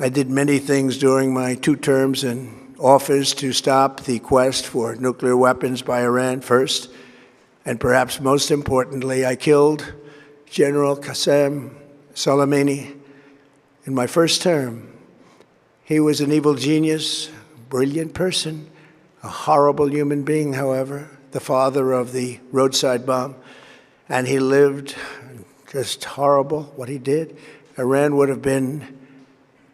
I did many things during my 2 terms in office to stop the quest for nuclear weapons by Iran first, and perhaps most importantly, I killed General Qasem Soleimani in my first term. He was an evil genius, brilliant person, a horrible human being, however, the father of the roadside bomb, and he lived just horrible what he did. Iran would have been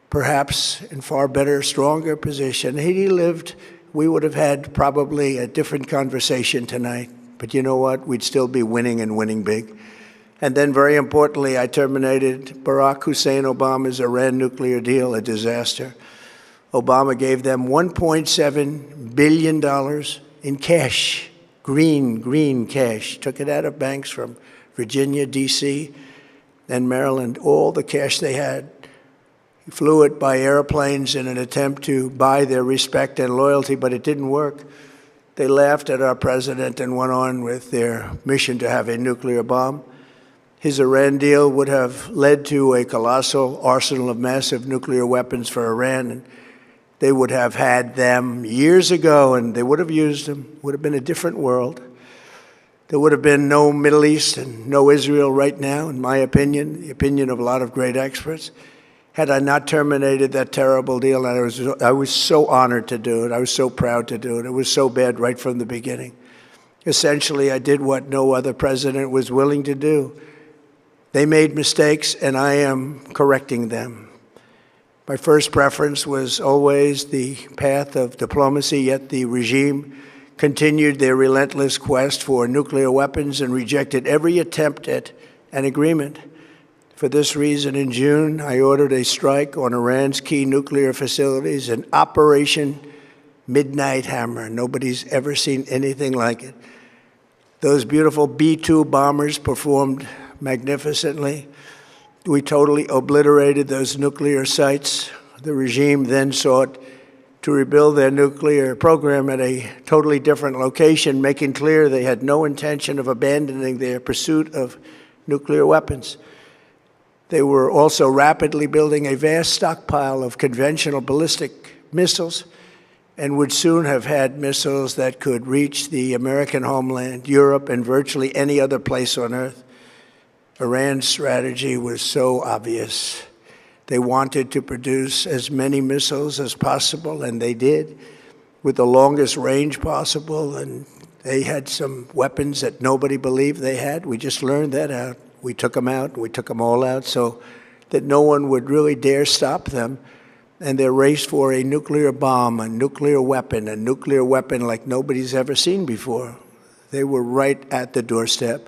perhaps in far better, stronger position. Had he lived, we would have had probably a different conversation tonight. But you know what? We'd still be winning and winning big. And then, very importantly, I terminated Barack Hussein Obama's Iran nuclear deal, a disaster. Obama gave them $1.7 billion in cash, green cash. Took it out of banks from Virginia, D.C., and Maryland, all the cash they had. He flew it by airplanes in an attempt to buy their respect and loyalty, but it didn't work. They laughed at our president and went on with their mission to have a nuclear bomb. His Iran deal would have led to a colossal arsenal of massive nuclear weapons for Iran, and they would have had them years ago, and they would have used them. It would have been a different world. There would have been no Middle East and no Israel right now, in my opinion, the opinion of a lot of great experts, had I not terminated that terrible deal. And I was so honored to do it. I was so proud to do it. It was so bad right from the beginning. Essentially, I did what no other president was willing to do. They made mistakes, and I am correcting them. My first preference was always the path of diplomacy, yet the regime continued their relentless quest for nuclear weapons and rejected every attempt at an agreement. For this reason, in June, I ordered a strike on Iran's key nuclear facilities, an Operation Midnight Hammer. Nobody's ever seen anything like it. Those beautiful B-2 bombers performed magnificently. We totally obliterated those nuclear sites. The regime then sought to rebuild their nuclear program at a totally different location, making clear they had no intention of abandoning their pursuit of nuclear weapons. They were also rapidly building a vast stockpile of conventional ballistic missiles and would soon have had missiles that could reach the American homeland, Europe, and virtually any other place on Earth. Iran's strategy was so obvious. They wanted to produce as many missiles as possible, and they did, with the longest range possible, and they had some weapons that nobody believed they had. We just learned that out. We took them out. We took them all out so that no one would really dare stop them. And their race for a nuclear bomb, a nuclear weapon like nobody's ever seen before. They were right at the doorstep.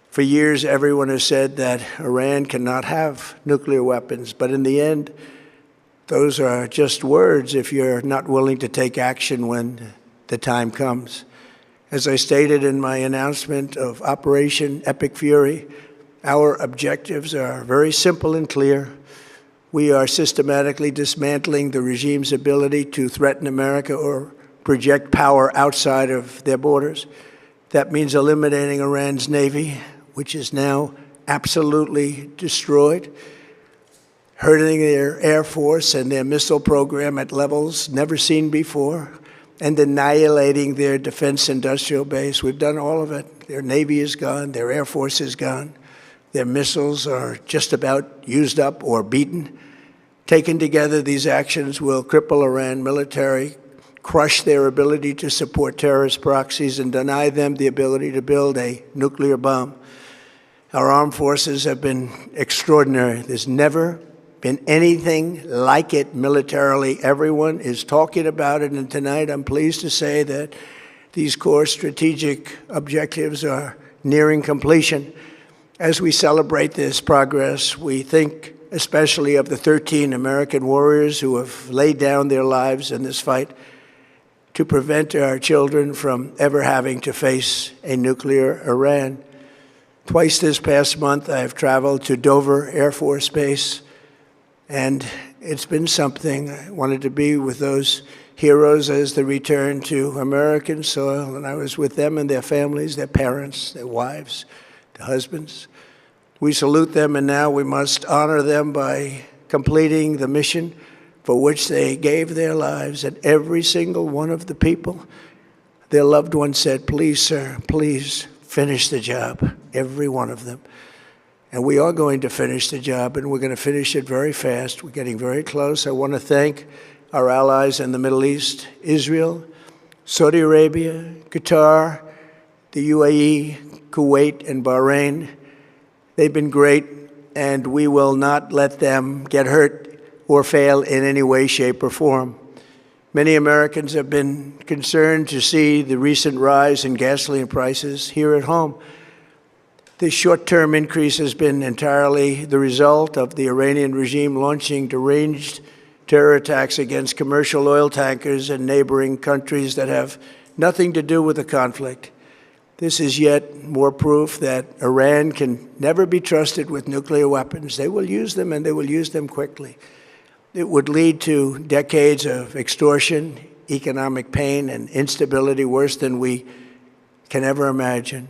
For years, everyone has said that Iran cannot have nuclear weapons. But in the end, those are just words if you're not willing to take action when the time comes. As I stated in my announcement of Operation Epic Fury, our objectives are very simple and clear. We are systematically dismantling the regime's ability to threaten America or project power outside of their borders. That means eliminating Iran's Navy, which is now absolutely destroyed, hurting their Air Force and their missile program at levels never seen before, and annihilating their defense industrial base. We've done all of it. Their Navy is gone. Their Air Force is gone. Their missiles are just about used up or beaten. Taken together, these actions will cripple Iran military, crush their ability to support terrorist proxies, and deny them the ability to build a nuclear bomb. Our armed forces have been extraordinary. There's never been anything like it militarily. Everyone is talking about it, and tonight I'm pleased to say that these core strategic objectives are nearing completion. As we celebrate this progress, we think especially of the 13 American warriors who have laid down their lives in this fight to prevent our children from ever having to face a nuclear Iran. Twice this past month, I have traveled to Dover Air Force Base, and it's been something. I wanted to be with those heroes as they return to American soil, and I was with them and their families, their parents, their wives, the husbands. We salute them, and now we must honor them by completing the mission for which they gave their lives. And every single one of the people, their loved ones said, please, sir, please finish the job, every one of them. And we are going to finish the job, and we're going to finish it very fast. We're getting very close. I want to thank our allies in the Middle East, Israel, Saudi Arabia, Qatar, the UAE, Kuwait, and Bahrain. They've been great, and we will not let them get hurt or fail in any way, shape, or form. Many Americans have been concerned to see the recent rise in gasoline prices here at home. This short-term increase has been entirely the result of the Iranian regime launching deranged terror attacks against commercial oil tankers in neighboring countries that have nothing to do with the conflict. This is yet more proof that Iran can never be trusted with nuclear weapons. They will use them, and they will use them quickly. It would lead to decades of extortion, economic pain, and instability worse than we can ever imagine.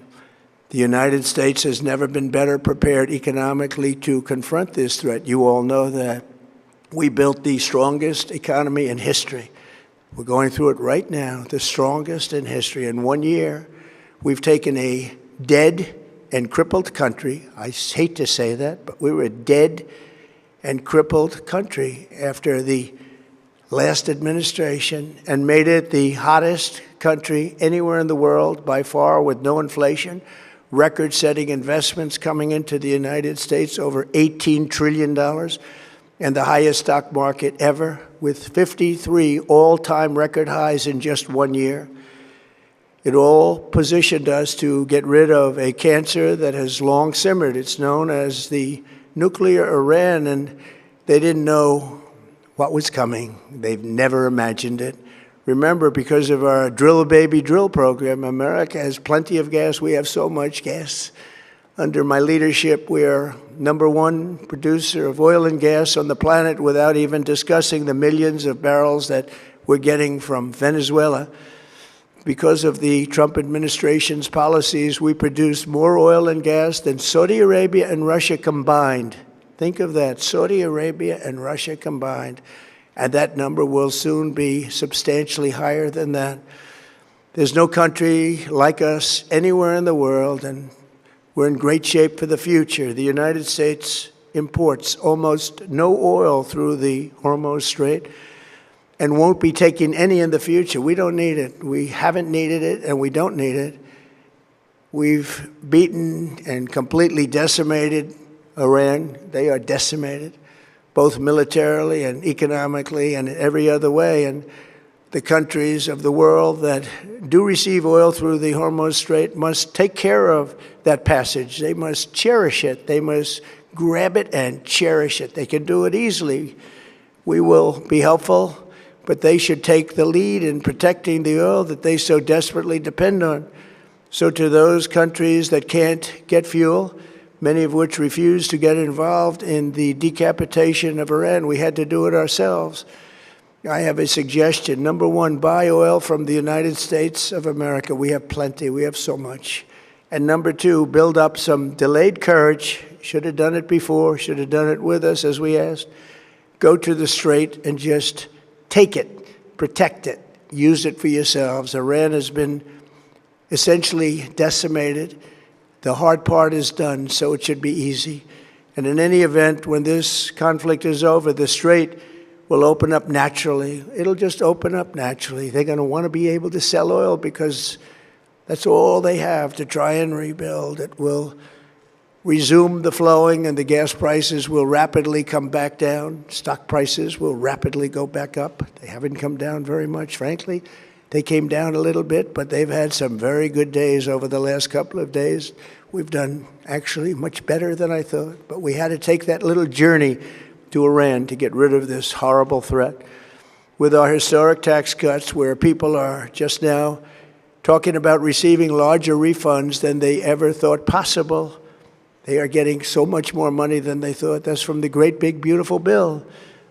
The United States has never been better prepared economically to confront this threat. You all know that. We built the strongest economy in history. We're going through it right now, the strongest in history. In 1 year, we've taken a dead and crippled country. I hate to say that, but we were a dead and crippled country after the last administration and made it the hottest country anywhere in the world by far, with no inflation, record-setting investments coming into the United States, over $18 trillion, and the highest stock market ever, with 53 all-time record highs in just 1 year. It all positioned us to get rid of a cancer that has long simmered. It's known as the nuclear Iran, and they didn't know what was coming. They've never imagined it. Remember, because of our Drill Baby Drill program, America has plenty of gas. We have so much gas. Under my leadership, we are #1 producer of oil and gas on the planet, without even discussing the millions of barrels that we're getting from Venezuela. Because of the Trump administration's policies, we produce more oil and gas than Saudi Arabia and Russia combined. Think of that, Saudi Arabia and Russia combined. And that number will soon be substantially higher than that. There's no country like us anywhere in the world, and we're in great shape for the future. The United States imports almost no oil through the Hormuz Strait and won't be taking any in the future. We don't need it. We haven't needed it, and we don't need it. We've beaten and completely decimated Iran. They are decimated, both militarily and economically and in every other way. And the countries of the world that do receive oil through the Hormuz Strait must take care of that passage. They must cherish it. They must grab it and cherish it. They can do it easily. We will be helpful, but they should take the lead in protecting the oil that they so desperately depend on. So to those countries that can't get fuel, many of which refuse to get involved in the decapitation of Iran, we had to do it ourselves. I have a suggestion. #1, buy oil from the United States of America. We have plenty. We have so much. And #2, build up some delayed courage. Should have done it before. Should have done it with us, as we asked. Go to the Strait and just take it, protect it, use it for yourselves. Iran has been essentially decimated. The hard part is done, so it should be easy. And in any event, when this conflict is over, the Strait will open up naturally. It'll just open up naturally. They're going to want to be able to sell oil because that's all they have to try and rebuild. It will resume the flowing, and the gas prices will rapidly come back down. Stock prices will rapidly go back up. They haven't come down very much, frankly. They came down a little bit, but they've had some very good days over the last couple of days. We've done actually much better than I thought, but we had to take that little journey to Iran to get rid of this horrible threat. With our historic tax cuts, where people are just now talking about receiving larger refunds than they ever thought possible, they are getting so much more money than they thought. That's from the great big beautiful bill.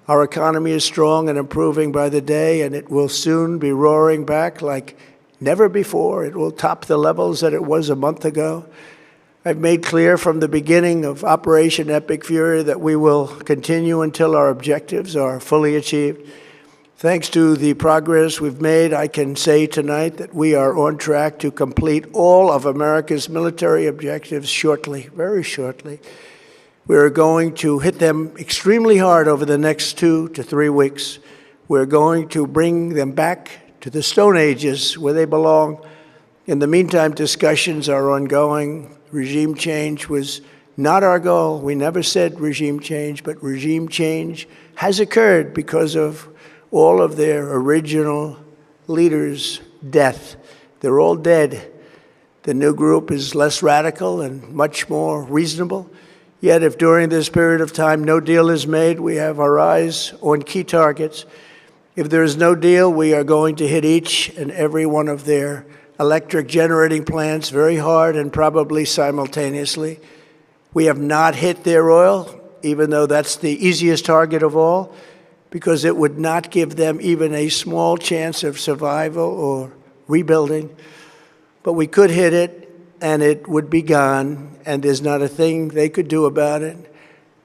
Our economy is strong and improving by the day, and it will soon be roaring back like never before. It will top the levels that it was a month ago. I've made clear from the beginning of Operation Epic Fury that we will continue until our objectives are fully achieved. Thanks to the progress we've made, I can say tonight that we are on track to complete all of America's military objectives shortly, very shortly. We're going to hit them extremely hard over the next 2 to 3 weeks. We're going to bring them back to the Stone Ages where they belong. In the meantime, discussions are ongoing. Regime change was not our goal. We never said regime change, but regime change has occurred because of all of their original leaders' death. They're all dead. The new group is less radical and much more reasonable. Yet if during this period of time no deal is made, we have our eyes on key targets. If there is no deal, we are going to hit each and every one of their electric generating plants very hard and probably simultaneously. We have not hit their oil, even though that's the easiest target of all, because it would not give them even a small chance of survival or rebuilding. But we could hit it, and it would be gone, and there's not a thing they could do about it.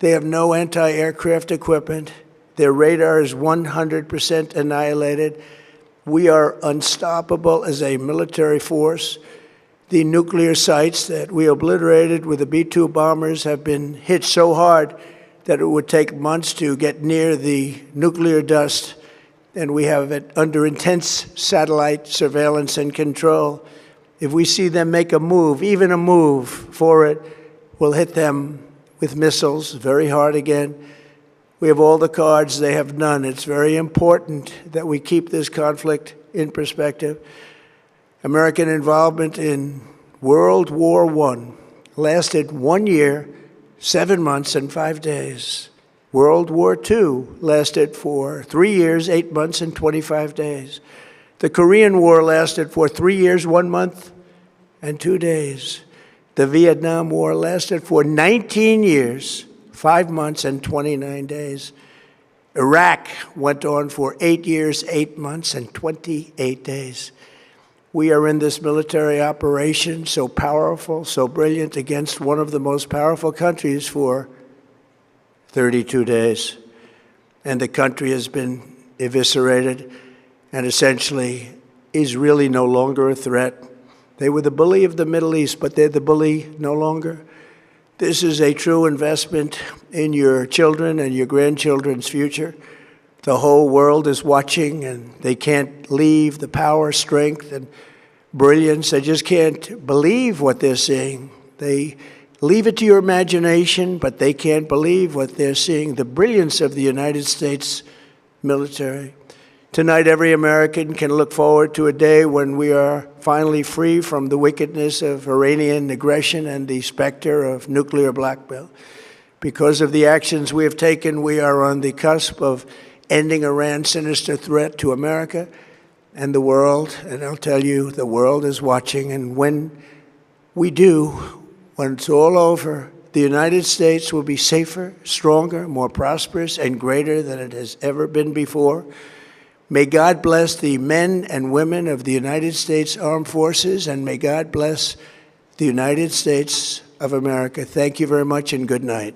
They have no anti-aircraft equipment. Their radar is 100% annihilated. We are unstoppable as a military force. The nuclear sites that we obliterated with the B-2 bombers have been hit so hard that it would take months to get near the nuclear dust, and we have it under intense satellite surveillance and control. If we see them make a move, even a move for it, we'll hit them with missiles very hard again. We have all the cards, they have none. It's very important that we keep this conflict in perspective. American involvement in World War I lasted 1 year, 7 months, and 5 days. World War II lasted for 3 years, 8 months, and 25 days. The Korean War lasted for 3 years, 1 month, and 2 days. The Vietnam War lasted for 19 years, 5 months, and 29 days. Iraq went on for 8 years, 8 months, and 28 days. We are in this military operation so powerful, so brilliant, against one of the most powerful countries for 32 days. And the country has been eviscerated and essentially is really no longer a threat. They were the bully of the Middle East, but they're the bully no longer. This is a true investment in your children and your grandchildren's future. The whole world is watching, and they can't leave the power, strength, and brilliance. They just can't believe what they're seeing. They leave it to your imagination, but they can't believe what they're seeing, the brilliance of the United States military. Tonight, every American can look forward to a day when we are finally free from the wickedness of Iranian aggression and the specter of nuclear blackmail. Because of the actions we have taken, we are on the cusp of ending Iran's sinister threat to America and the world. And I'll tell you, the world is watching. And when we do, when it's all over, the United States will be safer, stronger, more prosperous, and greater than it has ever been before. May God bless the men and women of the United States Armed Forces, and may God bless the United States of America. Thank you very much, and good night.